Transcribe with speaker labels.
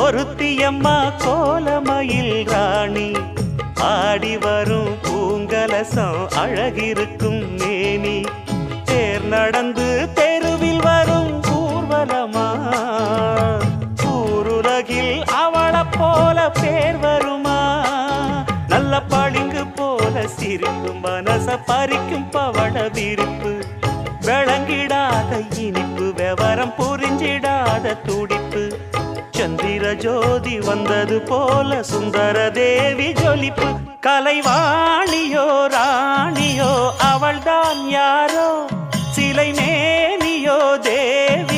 Speaker 1: ஒருத்தியம்மா கோலமயில் ராணி ஆடி வரும் பூங்கலசம் அழகிருக்கும் மேனி தேர் நடந்து தெருவில் வரும் ஊர்வலமா ஊருலகில் அவளை போல பேர் வருமா நல்ல பளிங்கு போல சிரிக்கும் மனச பறிக்கும் பவள விரிப்பு விளங்கிடாத இனிப்பு விவரம் புரிஞ்சிடாத துடிப்பு சந்திர ஜோதி வந்தது போல சுந்தர தேவி ஜொலிப்பு கலைவாணியோ ராணியோ அவள்தான் யாரோ சிலை மேனியோ தேவி